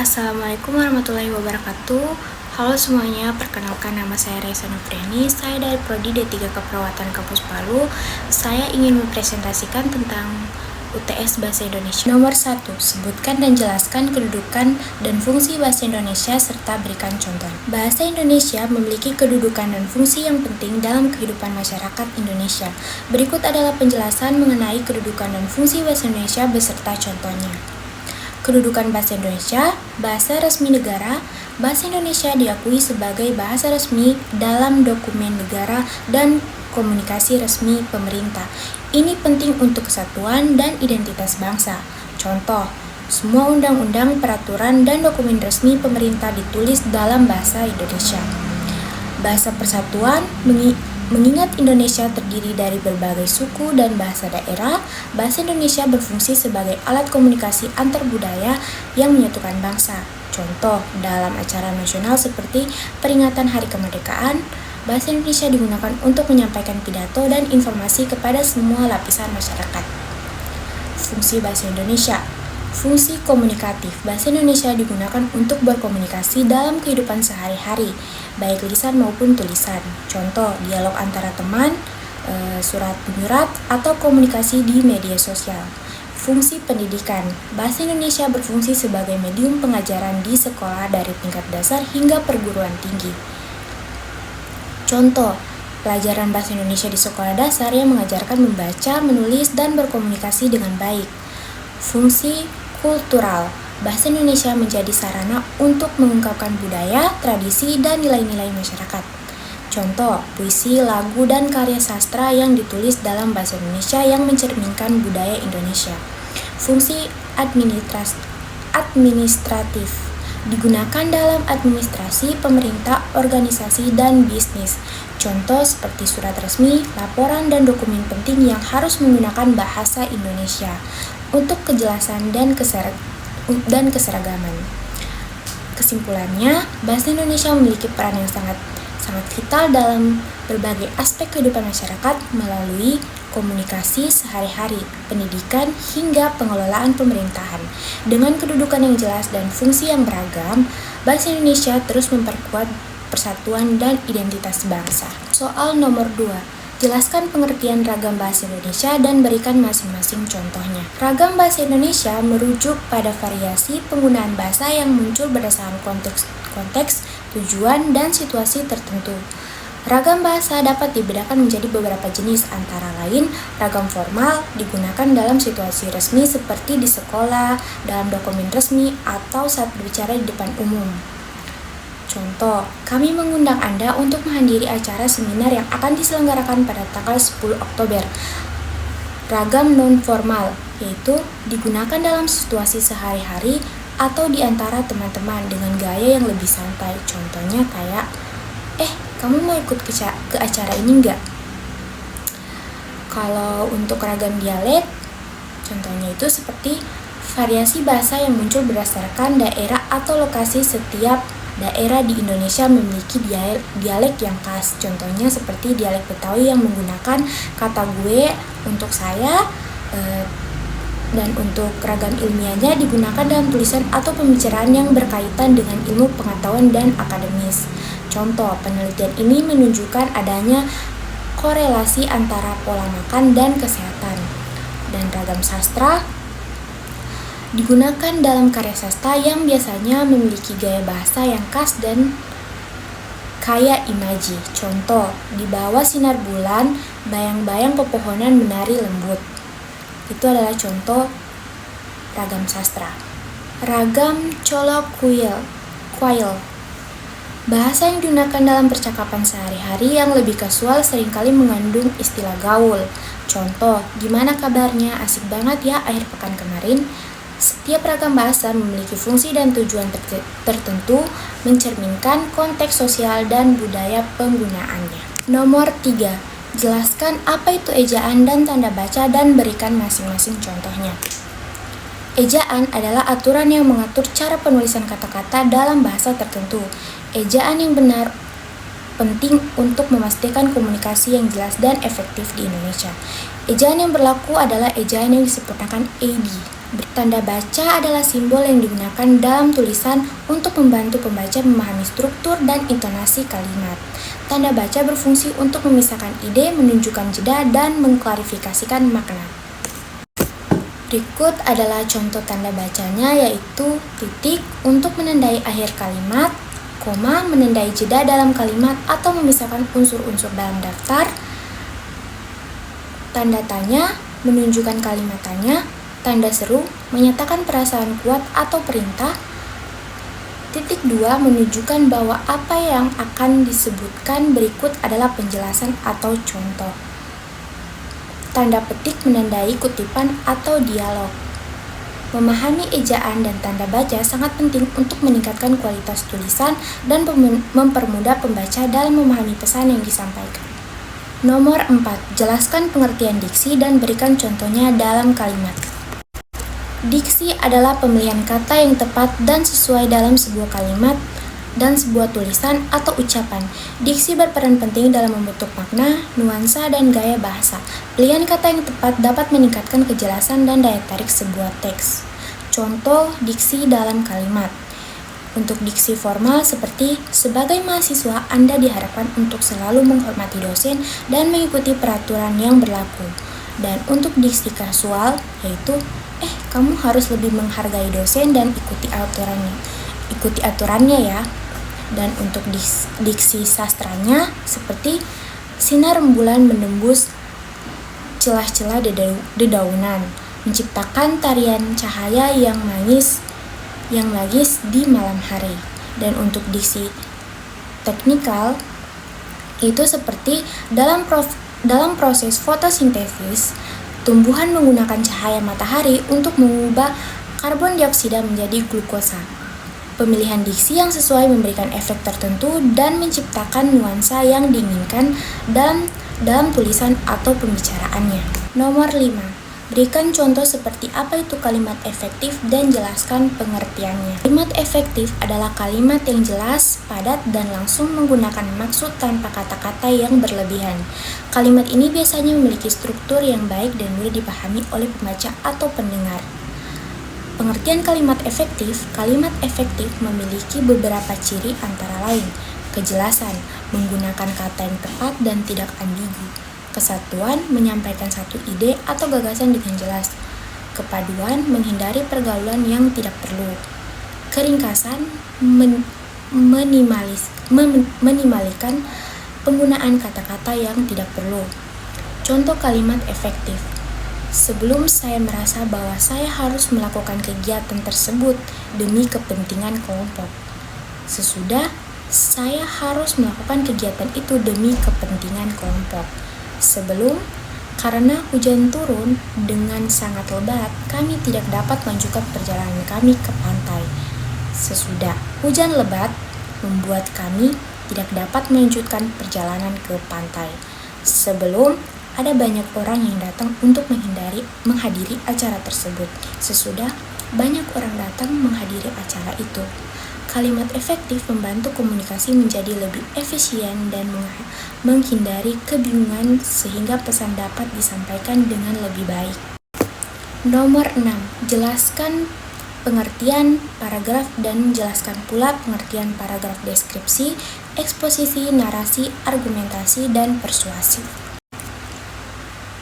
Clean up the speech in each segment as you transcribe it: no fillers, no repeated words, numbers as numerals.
Assalamualaikum warahmatullahi wabarakatuh. Halo semuanya, perkenalkan nama saya Raisa Nofriani. Saya dari Prodi D3 Keperawatan Kampus Palu. Saya ingin mempresentasikan tentang UTS Bahasa Indonesia. Nomor 1, sebutkan dan jelaskan kedudukan dan fungsi bahasa Indonesia serta berikan contoh. Bahasa Indonesia memiliki kedudukan dan fungsi yang penting dalam kehidupan masyarakat Indonesia. Berikut adalah penjelasan mengenai kedudukan dan fungsi bahasa Indonesia beserta contohnya. Kedudukan bahasa Indonesia, bahasa resmi negara. Bahasa Indonesia diakui sebagai bahasa resmi dalam dokumen negara dan komunikasi resmi pemerintah. Ini penting untuk kesatuan dan identitas bangsa. Contoh, semua undang-undang, peraturan, dan dokumen resmi pemerintah ditulis dalam bahasa Indonesia. Bahasa persatuan, mengingat Indonesia terdiri dari berbagai suku dan bahasa daerah, bahasa Indonesia berfungsi sebagai alat komunikasi antar budaya yang menyatukan bangsa. Contoh, dalam acara nasional seperti peringatan Hari Kemerdekaan, bahasa Indonesia digunakan untuk menyampaikan pidato dan informasi kepada semua lapisan masyarakat. Fungsi bahasa Indonesia. Fungsi komunikatif. Bahasa Indonesia digunakan untuk berkomunikasi dalam kehidupan sehari-hari, baik lisan maupun tulisan. Contoh, dialog antara teman, surat menyurat, atau komunikasi di media sosial. Fungsi pendidikan. Bahasa Indonesia berfungsi sebagai medium pengajaran di sekolah dari tingkat dasar hingga perguruan tinggi. Contoh, pelajaran bahasa Indonesia di sekolah dasar yang mengajarkan membaca, menulis, dan berkomunikasi dengan baik. Fungsi kultural. Bahasa Indonesia menjadi sarana untuk mengungkapkan budaya, tradisi, dan nilai-nilai masyarakat. Contoh, puisi, lagu, dan karya sastra yang ditulis dalam bahasa Indonesia yang mencerminkan budaya Indonesia. Fungsi administratif. Digunakan dalam administrasi, pemerintah, organisasi, dan bisnis. Contoh seperti surat resmi, laporan, dan dokumen penting yang harus menggunakan bahasa Indonesia untuk kejelasan dan keseragaman. Kesimpulannya, bahasa Indonesia memiliki peran yang sangat vital dalam berbagai aspek kehidupan masyarakat melalui komunikasi sehari-hari, pendidikan, hingga pengelolaan pemerintahan. Dengan kedudukan yang jelas dan fungsi yang beragam, bahasa Indonesia terus memperkuat persatuan dan identitas bangsa. Soal nomor 2. Jelaskan pengertian ragam bahasa Indonesia dan berikan masing-masing contohnya. Ragam bahasa Indonesia merujuk pada variasi penggunaan bahasa yang muncul berdasarkan konteks, tujuan, dan situasi tertentu. Ragam bahasa dapat dibedakan menjadi beberapa jenis, antara lain ragam formal digunakan dalam situasi resmi seperti di sekolah, dalam dokumen resmi, atau saat berbicara di depan umum. Contoh, kami mengundang Anda untuk menghadiri acara seminar yang akan diselenggarakan pada tanggal 10 Oktober. Ragam non-formal, yaitu digunakan dalam situasi sehari-hari atau di antara teman-teman dengan gaya yang lebih santai. Contohnya kayak, kamu mau ikut ke acara ini enggak? Kalau untuk ragam dialek, contohnya itu seperti variasi bahasa yang muncul berdasarkan daerah atau lokasi. Setiap daerah di Indonesia memiliki dialek yang khas. Contohnya seperti dialek Betawi yang menggunakan kata gue untuk saya, dan untuk ragam ilmiahnya digunakan dalam tulisan atau pembicaraan yang berkaitan dengan ilmu pengetahuan dan akademis. Contoh, penelitian ini menunjukkan adanya korelasi antara pola makan dan kesehatan. Dan ragam sastra digunakan dalam karya sastra yang biasanya memiliki gaya bahasa yang khas dan kaya imaji. Contoh, di bawah sinar bulan, bayang-bayang pepohonan menari lembut. Itu adalah contoh ragam sastra. Ragam colloquial. Bahasa yang digunakan dalam percakapan sehari-hari yang lebih kasual seringkali mengandung istilah gaul. Contoh, gimana kabarnya? Asik banget ya akhir pekan kemarin. Setiap ragam bahasa memiliki fungsi dan tujuan tertentu, mencerminkan konteks sosial dan budaya penggunaannya. Nomor 3. Jelaskan apa itu ejaan dan tanda baca dan berikan masing-masing contohnya. Ejaan adalah aturan yang mengatur cara penulisan kata-kata dalam bahasa tertentu. Ejaan yang benar penting untuk memastikan komunikasi yang jelas dan efektif di Indonesia. Ejaan yang berlaku adalah ejaan yang disempurnakan AD. Tanda baca adalah simbol yang digunakan dalam tulisan untuk membantu pembaca memahami struktur dan intonasi kalimat. Tanda baca berfungsi untuk memisahkan ide, menunjukkan jeda, dan mengklarifikasikan makna. Berikut adalah contoh tanda bacanya, yaitu titik untuk menandai akhir kalimat, koma menandai jeda dalam kalimat atau memisahkan unsur-unsur dalam daftar, tanda tanya menunjukkan kalimat tanya, tanda seru menyatakan perasaan kuat atau perintah, titik 2 menunjukkan bahwa apa yang akan disebutkan berikut adalah penjelasan atau contoh. Tanda petik menandai kutipan atau dialog. Memahami ejaan dan tanda baca sangat penting untuk meningkatkan kualitas tulisan dan mempermudah pembaca dalam memahami pesan yang disampaikan. Nomor 4. Jelaskan pengertian diksi dan berikan contohnya dalam kalimat. Diksi adalah pemilihan kata yang tepat dan sesuai dalam sebuah kalimat dan sebuah tulisan atau ucapan. Diksi berperan penting dalam membentuk makna, nuansa, dan gaya bahasa. Pilihan kata yang tepat dapat meningkatkan kejelasan dan daya tarik sebuah teks. Contoh diksi dalam kalimat. Untuk diksi formal seperti, sebagai mahasiswa Anda diharapkan untuk selalu menghormati dosen dan mengikuti peraturan yang berlaku. Dan untuk diksi kasual, yaitu, kamu harus lebih menghargai dosen dan ikuti aturannya ya. Dan untuk diksi sastranya seperti, sinar rembulan menembus celah-celah dedaunan, menciptakan tarian cahaya yang magis di malam hari. Dan untuk diksi teknikal itu seperti dalam proses fotosintesis, tumbuhan menggunakan cahaya matahari untuk mengubah karbon dioksida menjadi glukosa. Pemilihan diksi yang sesuai memberikan efek tertentu dan menciptakan nuansa yang diinginkan dalam tulisan atau pembicaraannya. Nomor 5. Berikan contoh seperti apa itu kalimat efektif dan jelaskan pengertiannya. Kalimat efektif adalah kalimat yang jelas, padat, dan langsung menggunakan maksud tanpa kata-kata yang berlebihan. Kalimat ini biasanya memiliki struktur yang baik dan mudah dipahami oleh pembaca atau pendengar. Pengertian kalimat efektif memiliki beberapa ciri antara lain: kejelasan, menggunakan kata yang tepat dan tidak ambigu; kesatuan, menyampaikan satu ide atau gagasan dengan jelas; kepaduan, menghindari pergaulan yang tidak perlu; keringkasan, menimalikan penggunaan kata-kata yang tidak perlu. Contoh kalimat efektif: sebelum saya merasa bahwa saya harus melakukan kegiatan tersebut demi kepentingan kelompok. Sesudah, saya harus melakukan kegiatan itu demi kepentingan kelompok. Sebelum, karena hujan turun dengan sangat lebat, kami tidak dapat melanjutkan perjalanan kami ke pantai. Sesudah, hujan lebat membuat kami tidak dapat melanjutkan perjalanan ke pantai. Sebelum, ada banyak orang yang datang untuk menghadiri acara tersebut. Sesudah, banyak orang datang menghadiri acara itu. Kalimat efektif membantu komunikasi menjadi lebih efisien dan menghindari kebingungan sehingga pesan dapat disampaikan dengan lebih baik. Nomor 6. Jelaskan pengertian paragraf dan jelaskan pula pengertian paragraf deskripsi, eksposisi, narasi, argumentasi, dan persuasi.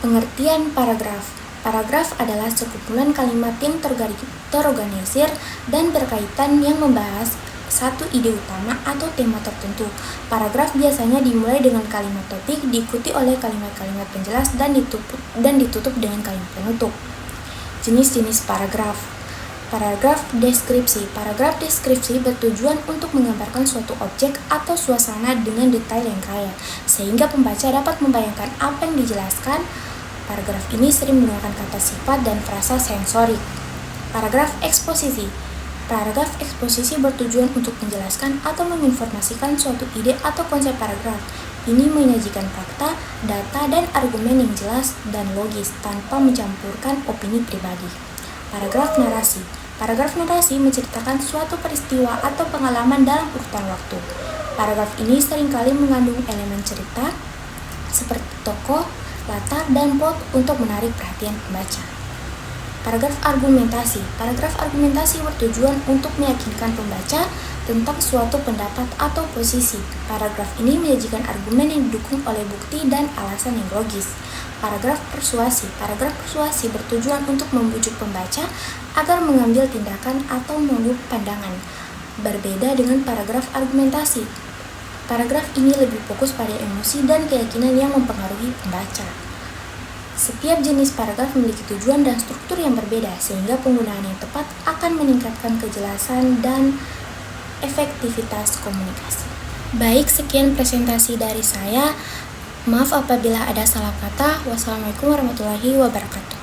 Pengertian paragraf. Paragraf adalah sekumpulan kalimat yang terorganisir dan berkaitan yang membahas satu ide utama atau tema tertentu. Paragraf biasanya dimulai dengan kalimat topik, diikuti oleh kalimat-kalimat penjelas dan ditutup dengan kalimat penutup. Jenis-jenis paragraf. Paragraf deskripsi. Paragraf deskripsi bertujuan untuk menggambarkan suatu objek atau suasana dengan detail yang kaya, sehingga pembaca dapat membayangkan apa yang dijelaskan. Paragraf ini sering menggunakan kata sifat dan frasa sensorik. Paragraf eksposisi. Paragraf eksposisi bertujuan untuk menjelaskan atau menginformasikan suatu ide atau konsep paragraf. Ini menyajikan fakta, data, dan argumen yang jelas dan logis tanpa mencampurkan opini pribadi. Paragraf narasi. Paragraf narasi menceritakan suatu peristiwa atau pengalaman dalam urutan waktu. Paragraf ini seringkali mengandung elemen cerita seperti tokoh, latar, dan plot untuk menarik perhatian pembaca. Paragraf argumentasi. Paragraf argumentasi bertujuan untuk meyakinkan pembaca tentang suatu pendapat atau posisi. Paragraf ini menyajikan argumen yang didukung oleh bukti dan alasan yang logis. Paragraf persuasi. Paragraf persuasi bertujuan untuk membujuk pembaca agar mengambil tindakan atau mengubah pandangan. Berbeda dengan paragraf argumentasi. Paragraf ini lebih fokus pada emosi dan keyakinan yang mempengaruhi pembaca. Setiap jenis paragraf memiliki tujuan dan struktur yang berbeda, sehingga penggunaan yang tepat akan meningkatkan kejelasan dan efektivitas komunikasi. Baik, sekian presentasi dari saya. Maaf apabila ada salah kata. Wassalamualaikum warahmatullahi wabarakatuh.